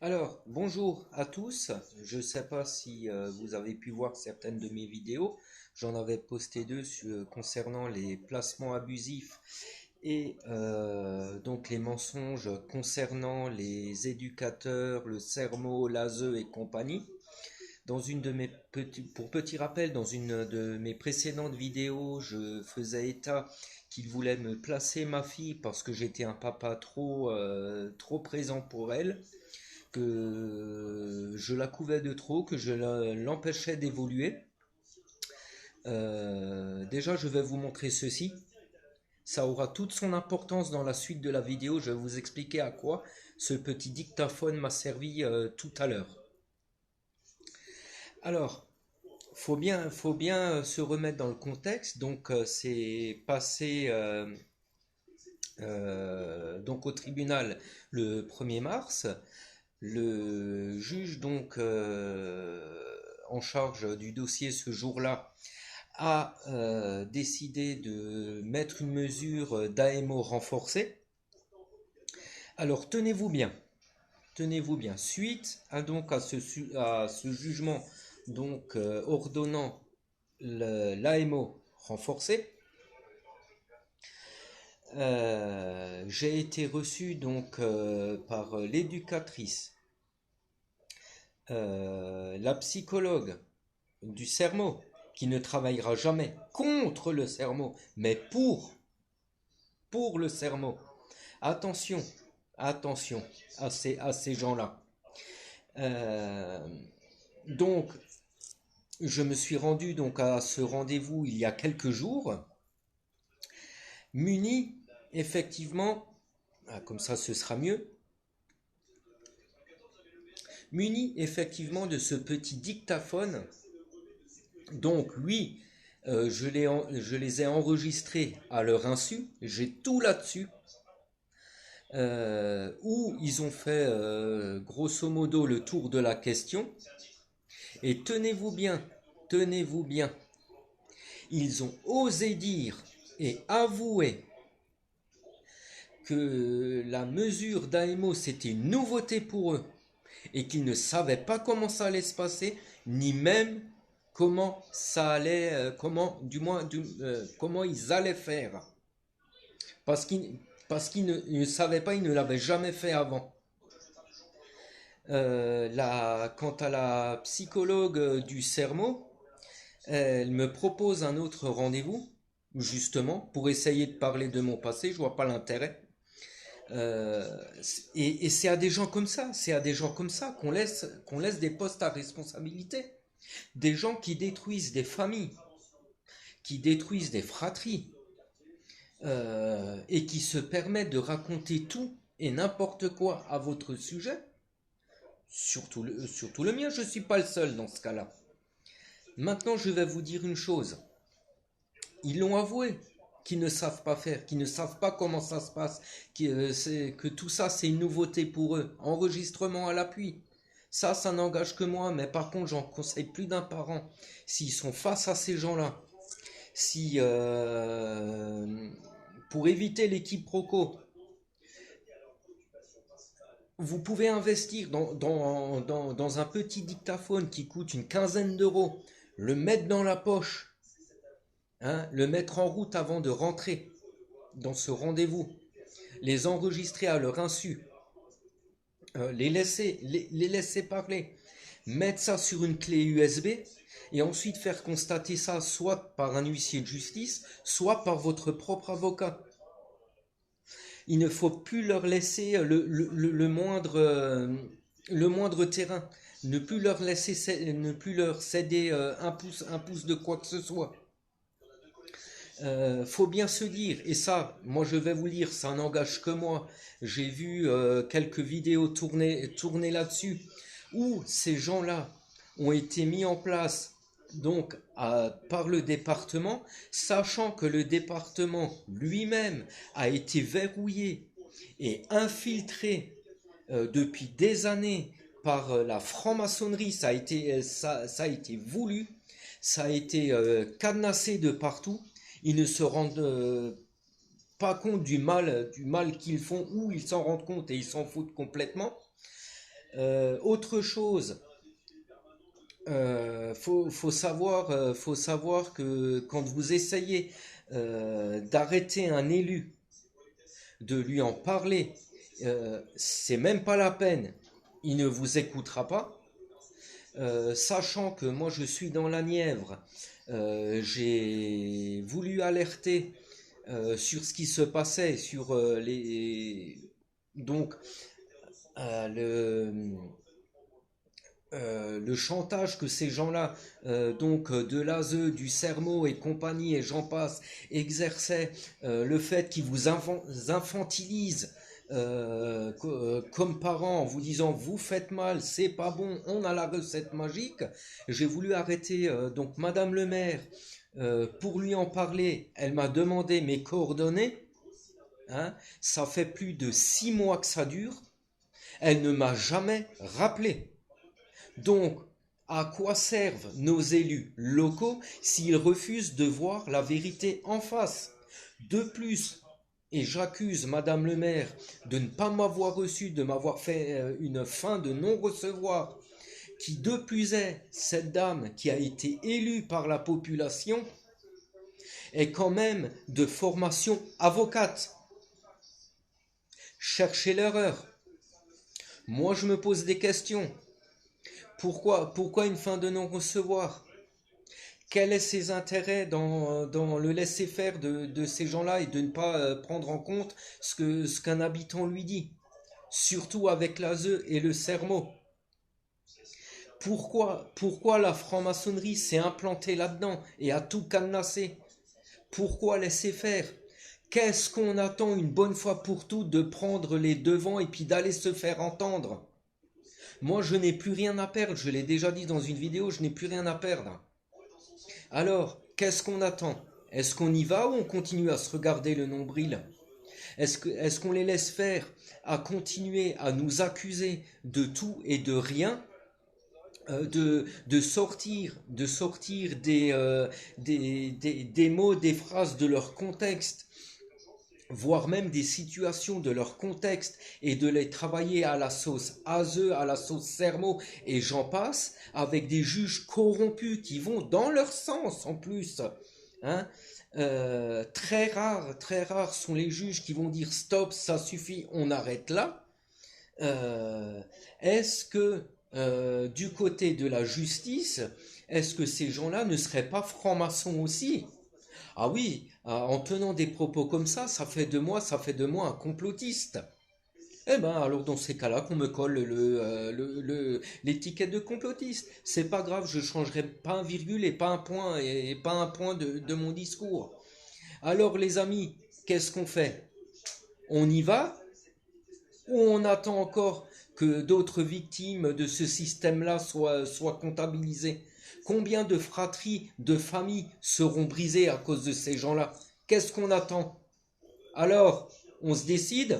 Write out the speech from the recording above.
Alors, bonjour à tous. Je ne sais pas si vous avez pu voir certaines de mes vidéos. J'en avais posté deux concernant les placements abusifs et donc les mensonges concernant les éducateurs, le Sermo, l'ASE et compagnie. Pour petit rappel, dans une de mes précédentes vidéos, je faisais état qu'il voulait me placer ma fille parce que j'étais un papa trop présent pour elle, que je la couvais de trop, que l'empêchais d'évoluer. Déjà, je vais vous montrer ceci. Ça aura toute son importance dans la suite de la vidéo. Je vais vous expliquer à quoi ce petit dictaphone m'a servi tout à l'heure. Alors, faut bien se remettre dans le contexte. Donc, c'est passé donc au tribunal le 1er mars. Le juge donc en charge du dossier ce jour-là a décidé de mettre une mesure d'AMO renforcée. Alors tenez-vous bien. Suite à ce jugement donc ordonnant l'AMO renforcée, j'ai été reçu donc par l'éducatrice, la psychologue du Sermo, qui ne travaillera jamais contre le Sermo, mais pour le Sermo. Attention, attention à ces gens-là. Euh, donc, je me suis rendu donc à ce rendez-vous il y a quelques jours, muni effectivement, comme ça ce sera mieux, muni effectivement de ce petit dictaphone. Donc oui, je les ai enregistrés à leur insu, j'ai tout là-dessus, où ils ont fait grosso modo le tour de la question. Et tenez-vous bien, ils ont osé dire et avouer que la mesure d'AMO c'était une nouveauté pour eux et qu'ils ne savaient pas comment ça allait se passer, ni même comment ça allait, comment ils allaient faire. Parce qu'ils, parce qu'ils ne savaient pas, ils ne l'avaient jamais fait avant. Quant à la psychologue du Sermo, elle me propose un autre rendez-vous, justement, pour essayer de parler de mon passé. Je vois pas l'intérêt. Euh, et c'est à des gens comme ça, qu'on laisse des postes à responsabilité. Des gens qui détruisent des familles, qui détruisent des fratries, et qui se permettent de raconter tout et n'importe quoi à votre sujet. Surtout le mien, je ne suis pas le seul dans ce cas-là. Maintenant, je vais vous dire une chose. Ils l'ont avoué, qu'ils ne savent pas faire, qu'ils ne savent pas comment ça se passe, que tout ça c'est une nouveauté pour eux. Enregistrement à l'appui. Ça n'engage que moi, mais par contre, j'en conseille plus d'un parent. S'ils sont face à ces gens-là, si pour éviter les quiproquos, vous pouvez investir dans un petit dictaphone qui coûte une quinzaine d'euros, le mettre dans la poche, hein, le mettre en route avant de rentrer dans ce rendez-vous, les enregistrer à leur insu, les laisser parler, mettre ça sur une clé USB et ensuite faire constater ça soit par un huissier de justice, soit par votre propre avocat. Il ne faut plus leur laisser le moindre terrain, ne plus leur céder un pouce de quoi que ce soit. Faut bien se dire, et ça, moi je vais vous dire, ça n'engage que moi. J'ai vu quelques vidéos tourner là-dessus, où ces gens-là ont été mis en place donc par le département, sachant que le département lui-même a été verrouillé et infiltré depuis des années par la franc-maçonnerie. Ça a été voulu, ça a été cadenassé de partout. Ils ne se rendent pas compte du mal qu'ils font, ou ils s'en rendent compte et ils s'en foutent complètement. Autre chose, faut savoir que quand vous essayez d'arrêter un élu, de lui en parler, c'est même pas la peine. Il ne vous écoutera pas. Sachant que moi je suis dans la Nièvre, j'ai voulu alerter sur ce qui se passait, sur donc le le chantage que ces gens-là, de l'ASE, du Sermo et compagnie et j'en passe, exerçaient, le fait qu'ils vous infantilisent comme parents en vous disant vous faites mal, c'est pas bon, on a la recette magique. J'ai voulu arrêter donc Madame le maire pour lui en parler. Elle m'a demandé mes coordonnées. Hein. Ça fait plus de 6 mois que ça dure. Elle ne m'a jamais rappelé. Donc, à quoi servent nos élus locaux s'ils refusent de voir la vérité en face? De plus, et j'accuse Madame le maire de ne pas m'avoir reçu, de m'avoir fait une fin de non-recevoir, qui de plus est, cette dame qui a été élue par la population, est quand même de formation avocate. Cherchez l'erreur. Moi, je me pose des questions. Pourquoi une fin de non-recevoir? Quel est ses intérêts dans le laisser-faire de ces gens-là et de ne pas prendre en compte ce qu'un habitant lui dit? Surtout avec l'ASE et le Sermo. Pourquoi la franc-maçonnerie s'est implantée là-dedans et a tout cadenassé? Pourquoi laisser faire? Qu'est-ce qu'on attend une bonne fois pour toutes de prendre les devants et puis d'aller se faire entendre? Moi, je n'ai plus rien à perdre, je l'ai déjà dit dans une vidéo, je n'ai plus rien à perdre. Alors, qu'est-ce qu'on attend? Est-ce qu'on y va ou on continue à se regarder le nombril? Est-ce qu'on les laisse faire à continuer à nous accuser de tout et de rien, de sortir des mots, des phrases de leur contexte, voire même des situations de leur contexte et de les travailler à la sauce ASE, à la sauce Sermo et j'en passe, avec des juges corrompus qui vont dans leur sens en plus. Hein. Très rares sont les juges qui vont dire stop, ça suffit, on arrête là. Euh, est-ce que du côté de la justice, est-ce que ces gens-là ne seraient pas francs-maçons aussi? Ah oui, en tenant des propos comme ça fait de moi un complotiste. Eh ben, alors dans ces cas-là, qu'on me colle l'étiquette de complotiste. C'est pas grave, je changerai pas un virgule et pas un point et pas un point de mon discours. Alors les amis, qu'est-ce qu'on fait? On y va ou on attend encore que d'autres victimes de ce système-là soient comptabilisées? Combien de fratries, de familles seront brisées à cause de ces gens-là? Qu'est-ce qu'on attend? Alors, on se décide?